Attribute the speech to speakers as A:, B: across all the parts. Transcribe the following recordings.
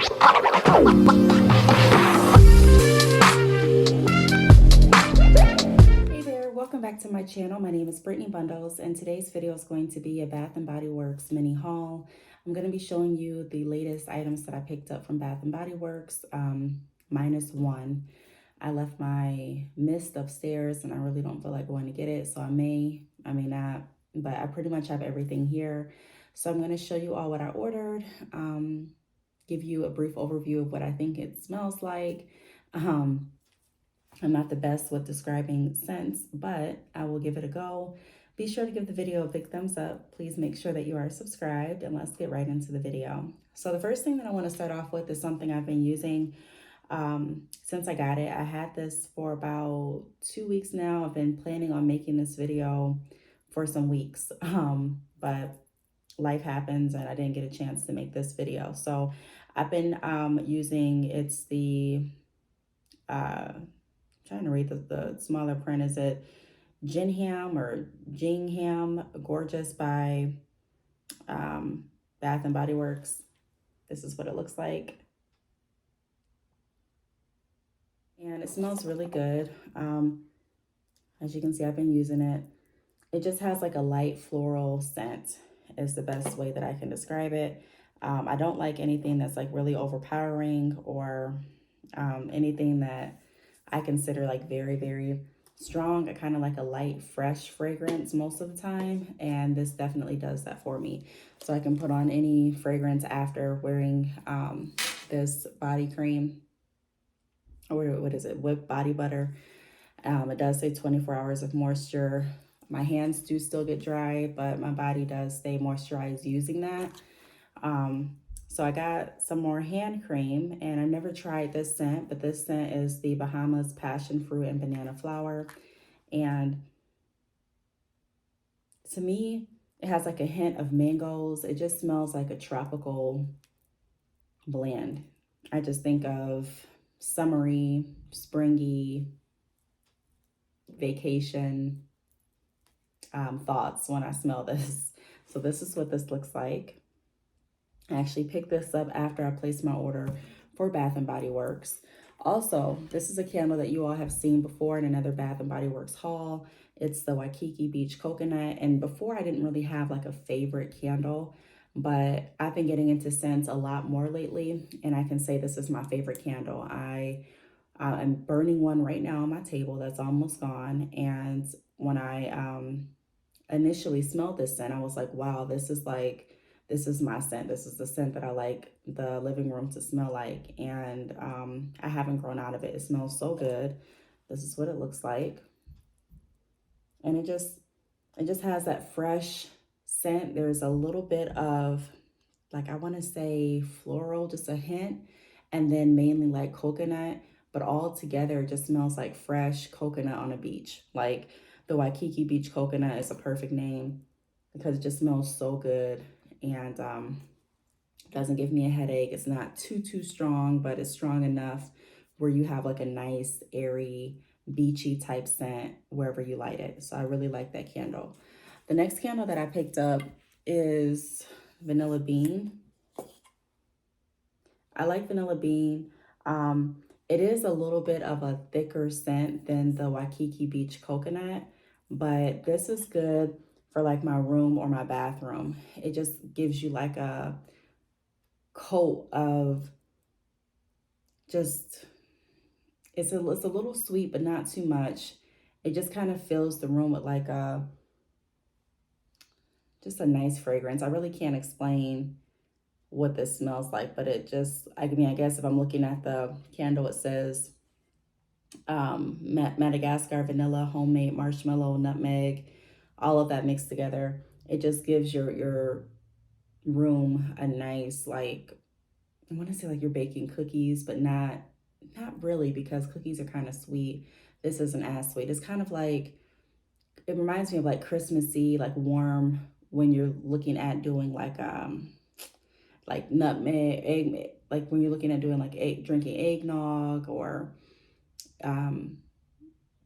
A: Hey there, welcome back to my channel. My name is Brittney Bundles, and today's video is going to be a Bath & Body Works mini haul. I'm going to be showing you the latest items that I picked up from Bath & Body Works, minus one. I left my mist upstairs and I really don't feel like going to get it, so I may not, but I pretty much have everything here. So I'm going to show you all what I ordered, give you a brief overview of what I think it smells like. I'm not the best with describing scents, but I will give it a go. Be sure to give the video a big thumbs up. Please make sure that you are subscribed, and let's get right into the video. So the first thing that I want to start off with is something I've been using since I got it. I had this for about 2 weeks now. I've been planning on making this video for some weeks, but life happens and I didn't get a chance to make this video. So I've been using, it's the trying to read the smaller print. Is it Jingham or Jingham Gorgeous by Bath & Body Works? This is what it looks like. And it smells really good. As you can see, I've been using it. It just has like a light floral scent is the best way that I can describe it. I don't like anything that's like really overpowering or anything that I consider like very, very strong. I kind of like a light, fresh fragrance most of the time, and this definitely does that for me. So I can put on any fragrance after wearing this body cream, or what is it, whipped body butter. It does say 24 hours of moisture. My hands do still get dry, but my body does stay moisturized using that. So I got some more hand cream, and I never tried this scent, but this scent is the Bahamas Passion Fruit and Banana Flower. And to me, it has like a hint of mangoes. It just smells like a tropical blend. I just think of summery, springy, vacation thoughts when I smell this. So this is what this looks like. I actually picked this up after I placed my order for Bath & Body Works. Also, this is a candle that you all have seen before in another Bath & Body Works haul. It's the Waikiki Beach Coconut. And before, I didn't really have like a favorite candle, but I've been getting into scents a lot more lately, and I can say this is my favorite candle. I am burning one right now on my table that's almost gone. And when I initially smelled this scent, I was like, wow, this is my scent. This is the scent that I like the living room to smell like. And I haven't grown out of it. It smells so good. This is what it looks like. And it just has that fresh scent. There's a little bit of, like, I want to say floral, just a hint, and then mainly like coconut, but all together it just smells like fresh coconut on a beach. Like the Waikiki Beach Coconut is a perfect name because it just smells so good. And doesn't give me a headache. It's not too strong, but it's strong enough where you have like a nice, airy, beachy type scent wherever you light it. So I really like that candle. The next candle that I picked up is Vanilla Bean. I like Vanilla Bean. It is a little bit of a thicker scent than the Waikiki Beach Coconut, but this is good for like my room or my bathroom. It just gives you like a coat of just, it's a little sweet, but not too much. It just kind of fills the room with like just a nice fragrance. I really can't explain what this smells like, but it just, I mean, I guess if I'm looking at the candle, it says Madagascar vanilla, homemade marshmallow, nutmeg, all of that mixed together. It just gives your room a nice, like, I want to say like you're baking cookies, but not really, because cookies are kind of sweet. This isn't as sweet. It's kind of like, it reminds me of like Christmassy, like warm, when you're looking at doing like nutmeg, egg, like when you're looking at doing like drinking eggnog, or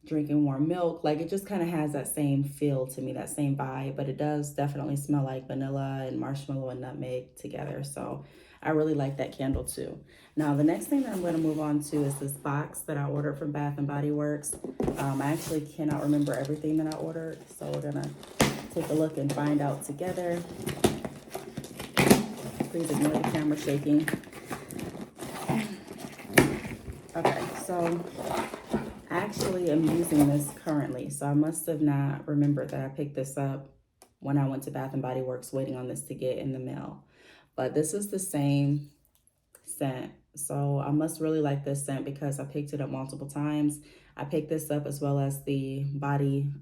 A: drinking warm milk. Like it just kind of has that same feel to me, that same vibe, but it does definitely smell like vanilla and marshmallow and nutmeg together. So I really like that candle too. Now, the next thing that I'm going to move on to is this box that I ordered from Bath and Body Works. I actually cannot remember everything that I ordered, so we're going to take a look and find out together. Please ignore the camera shaking. Okay, so actually I'm using this currently, so I must have not remembered that I picked this up when I went to Bath and Body Works waiting on this to get in the mail. But this is the same scent, so I must really like this scent because I picked it up multiple times. I picked this up as well as the body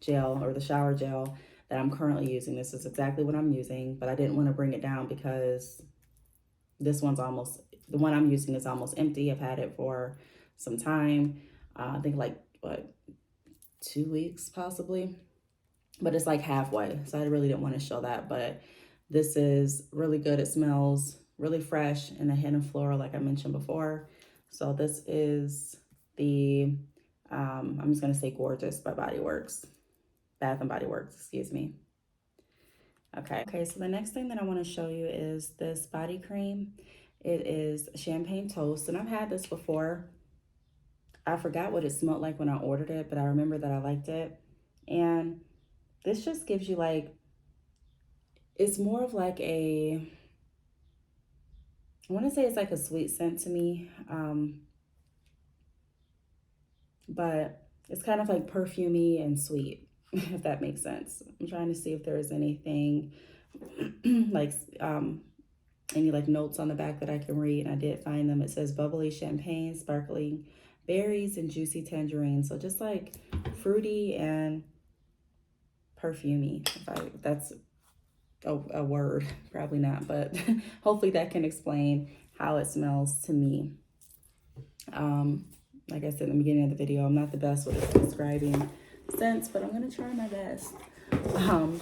A: gel, or the shower gel that I'm currently using. This is exactly what I'm using, but I didn't want to bring it down because this one's almost, the one I'm using is almost empty. I've had it for some time. I think like, what, 2 weeks possibly? But it's like halfway. So I really didn't want to show that. But this is really good. It smells really fresh and a hint of floral like I mentioned before. So this is the, I'm just going to say Gorgeous by Body Works. Bath and Body Works, excuse me. Okay, so the next thing that I want to show you is this body cream. It is Champagne Toast, and I've had this before. I forgot what it smelled like when I ordered it, but I remember that I liked it. And this just gives you like, it's more of like a, I want to say it's like a sweet scent to me, but it's kind of like perfumey and sweet, if that makes sense. I'm trying to see if there's anything like any like notes on the back that I can read. I did find them. It says bubbly champagne, sparkling berries, and juicy tangerine. So just like fruity and perfumey, if that's a word, probably not, but hopefully that can explain how it smells to me. Like I said in the beginning of the video, I'm not the best with describing scents, but I'm gonna try my best.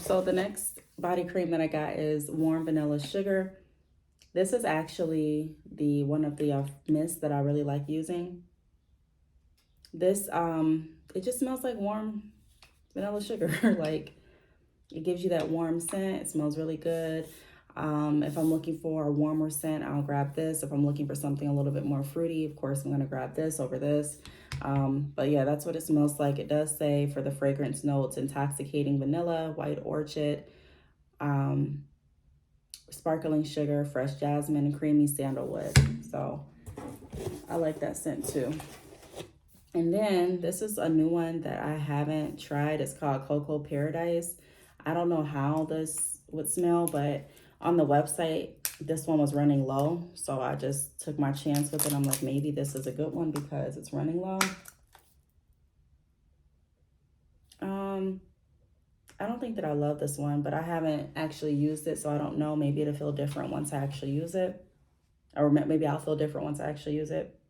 A: So the next body cream that I got is Warm Vanilla Sugar. This is actually the one of the mists that I really like using. This, it just smells like warm vanilla sugar. Like, it gives you that warm scent. It smells really good. If I'm looking for a warmer scent, I'll grab this. If I'm looking for something a little bit more fruity, of course, I'm going to grab this over this. But yeah, that's what it smells like. It does say for the fragrance notes, intoxicating vanilla, white orchid, sparkling sugar, fresh jasmine, and creamy sandalwood. So I like that scent too. And then this is a new one that I haven't tried. It's called Cocoa Paradise. I don't know how this would smell, but on the website, this one was running low. So I just took my chance with it. I'm like, maybe this is a good one because it's running low. I don't think that I love this one, but I haven't actually used it, so I don't know. Maybe it'll feel different once I actually use it. Or maybe I'll feel different once I actually use it.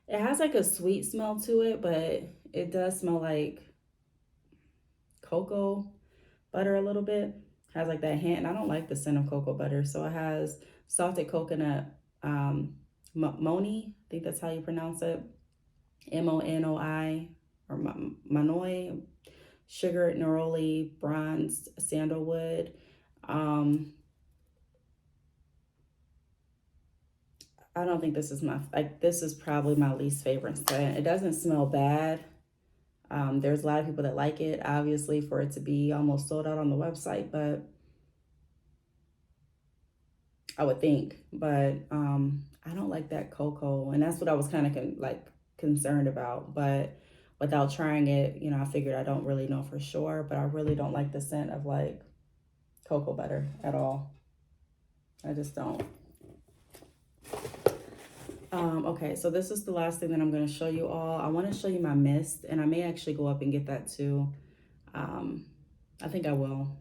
A: It has like a sweet smell to it, but it does smell like cocoa butter a little bit. It has like that hint, and I don't like the scent of cocoa butter. So it has salted coconut, Moni, I think that's how you pronounce it. Monoi, or Manoi, sugar, neroli, bronzed sandalwood. I don't think this is this is probably my least favorite scent. It doesn't smell bad. There's a lot of people that like it, obviously, for it to be almost sold out on the website, but I would think, but I don't like that cocoa, and that's what I was kind of concerned about. But without trying it, you know, I figured I don't really know for sure, but I really don't like the scent of like cocoa butter at all. I just don't. Okay, so this is the last thing that I'm going to show you all. I want to show you my mist, and I may actually go up and get that too. I think I will,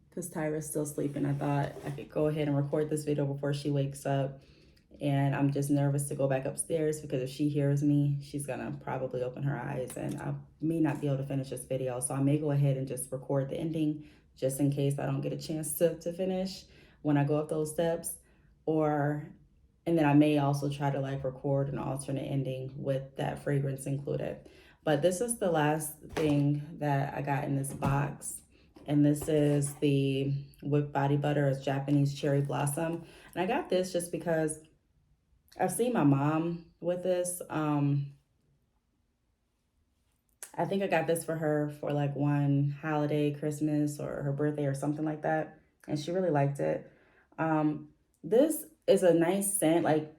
A: because Tyra's still sleeping. I thought I could go ahead and record this video before she wakes up, and I'm just nervous to go back upstairs because if she hears me, she's going to probably open her eyes, and I may not be able to finish this video. So I may go ahead and just record the ending just in case I don't get a chance to finish when I go up those steps. Or, and then I may also try to like record an alternate ending with that fragrance included. But this is the last thing that I got in this box. And this is the whipped body butter. It's Japanese cherry blossom. And I got this just because I've seen my mom with this. I think I got this for her for like one holiday, Christmas, or her birthday or something like that. And she really liked it. This is a nice scent, like,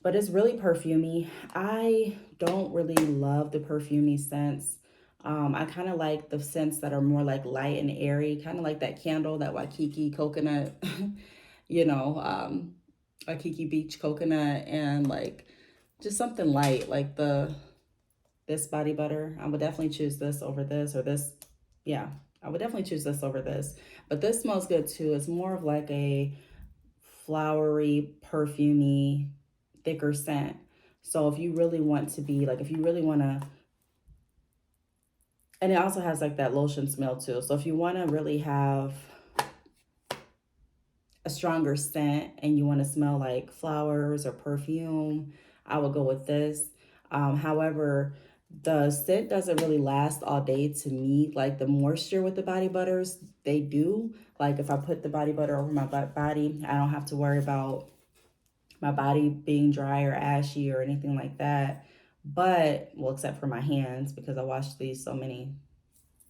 A: but it's really perfumey. I don't really love the perfumey scents. I kind of like the scents that are more like light and airy, kind of like that candle, that Waikiki coconut, you know, Waikiki beach coconut, and like just something light, like this body butter. I would definitely choose this over this, or this. Yeah, I would definitely choose this over this. But this smells good too. It's more of like a flowery, perfumey, thicker scent. So if you really want to be like, if you really want to, and it also has like that lotion smell too. So if you want to really have a stronger scent and you want to smell like flowers or perfume, I would go with this. However, the scent doesn't really last all day to me. Like the moisture with the body butters, they do. Like if I put the body butter over my body, I don't have to worry about my body being dry or ashy or anything like that. But, well, except for my hands, because I wash these so many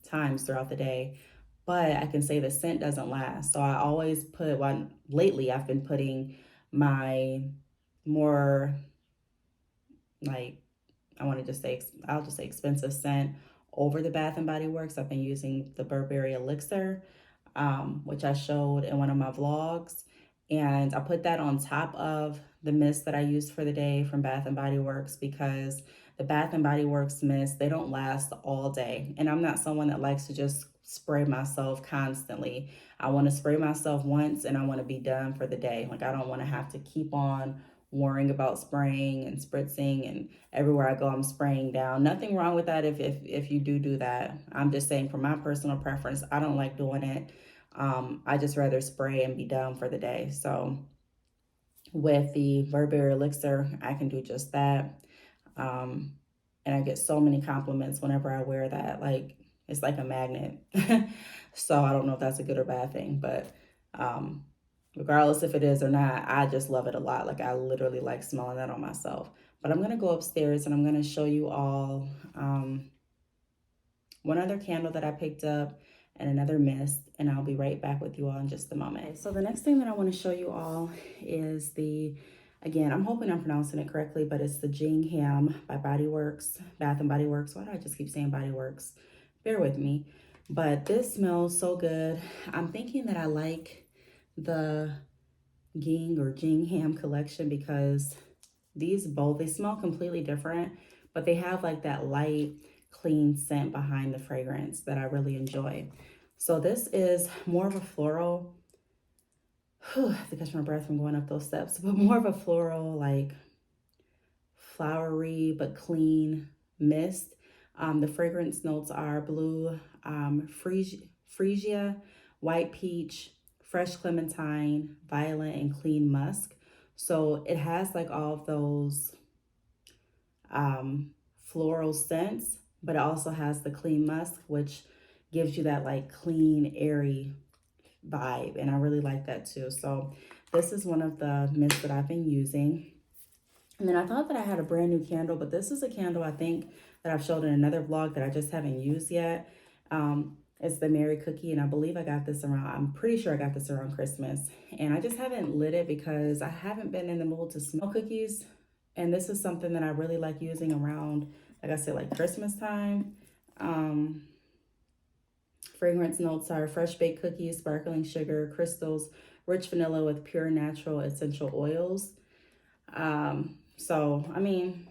A: times throughout the day. But I can say the scent doesn't last. So I always put, well, lately I've been putting my more like, I want to just say, I'll just say expensive scent over the Bath and Body Works. I've been using the Burberry Elixir, which I showed in one of my vlogs. And I put that on top of the mist that I used for the day from Bath and Body Works, because the Bath and Body Works mist, they don't last all day. And I'm not someone that likes to just spray myself constantly. I want to spray myself once and I want to be done for the day. Like I don't want to have to keep on worrying about spraying and spritzing, and everywhere I go I'm spraying down. Nothing wrong with that if you do that. I'm just saying, for my personal preference, I don't like doing it. I just rather spray and be done for the day. So with the Burberry Elixir, I can do just that. Um, and I get so many compliments whenever I wear that. Like, it's like a magnet. So I don't know if that's a good or bad thing, but regardless if it is or not, I just love it a lot. Like, I literally like smelling that on myself. But I'm going to go upstairs and I'm going to show you all one other candle that I picked up and another mist, and I'll be right back with you all in just a moment. So the next thing that I want to show you all is the, again, I'm hoping I'm pronouncing it correctly, but it's the Jing Ham by Body Works, Bath and Body Works. Why do I just keep saying Body Works? Bear with me. But this smells so good. I'm thinking that I like the Ging or Jing Ham collection because these both, they smell completely different, but they have like that light, clean scent behind the fragrance that I really enjoy. So this is more of a floral, I have to catch my breath from going up those steps, but more of a floral, like flowery but clean mist. The fragrance notes are blue, freesia, white peach, fresh clementine, violet, and clean musk. So it has like all of those floral scents, but it also has the clean musk, which gives you that like clean, airy vibe. And I really like that too. So this is one of the mints that I've been using. And then I thought that I had a brand new candle, but this is a candle I think that I've showed in another vlog that I just haven't used yet. It's the Mary Cookie, and I believe I got this around, I'm pretty sure I got this around Christmas. And I just haven't lit it because I haven't been in the mood to smell cookies. And this is something that I really like using around, like I said, like Christmas time. Fragrance notes are fresh baked cookies, sparkling sugar, crystals, rich vanilla with pure natural essential oils. So, I mean,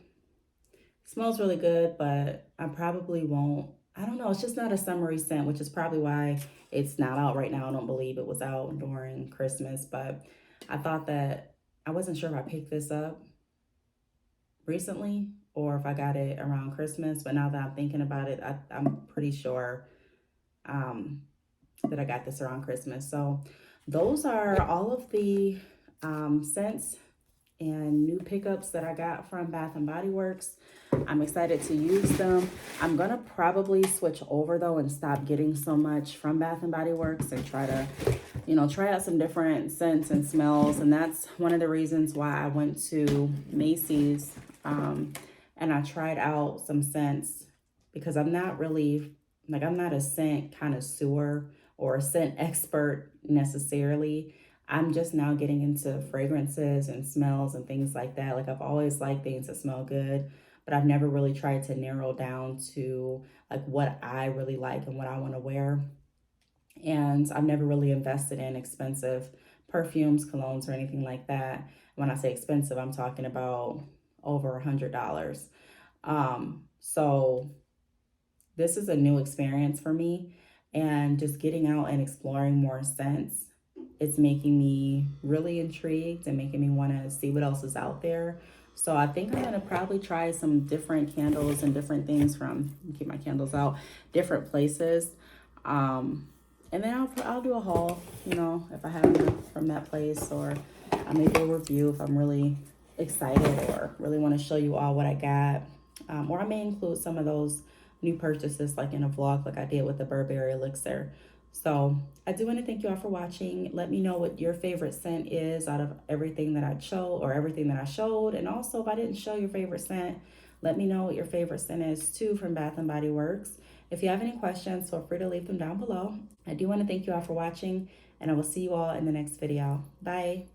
A: smells really good, but I probably won't. I don't know. It's just not a summery scent, which is probably why it's not out right now. I don't believe it was out during Christmas, but I thought that I wasn't sure if I picked this up recently or if I got it around Christmas. But now that I'm thinking about it, I'm pretty sure that I got this around Christmas. So those are all of the scents and new pickups that I got from Bath and Body Works. I'm excited to use them. I'm gonna probably switch over though and stop getting so much from Bath and Body Works and try to, try out some different scents and smells. And that's one of the reasons why I went to Macy's and I tried out some scents, because I'm not really, I'm not a scent connoisseur or a scent expert necessarily. I'm just now getting into fragrances and smells and things like that. Like, I've always liked things that smell good, but I've never really tried to narrow down to like what I really like and what I want to wear. And I've never really invested in expensive perfumes, colognes, or anything like that. When I say expensive, I'm talking about over $100. So this is a new experience for me, and just getting out and exploring more scents, it's making me really intrigued and making me want to see what else is out there. So I think I'm going to probably try some different candles and different things from, keep my candles out, different places. And then I'll do a haul, if I have enough from that place, or I'll maybe a review if I'm really excited or really want to show you all what I got. Or I may include some of those new purchases like in a vlog like I did with the Burberry elixir. So I do want to thank you all for watching. Let me know what your favorite scent is out of everything that I showed. And also, if I didn't show your favorite scent, let me know what your favorite scent is too from Bath and Body Works. If you have any questions, feel free to leave them down below. I do want to thank you all for watching, and I will see you all in the next video. Bye.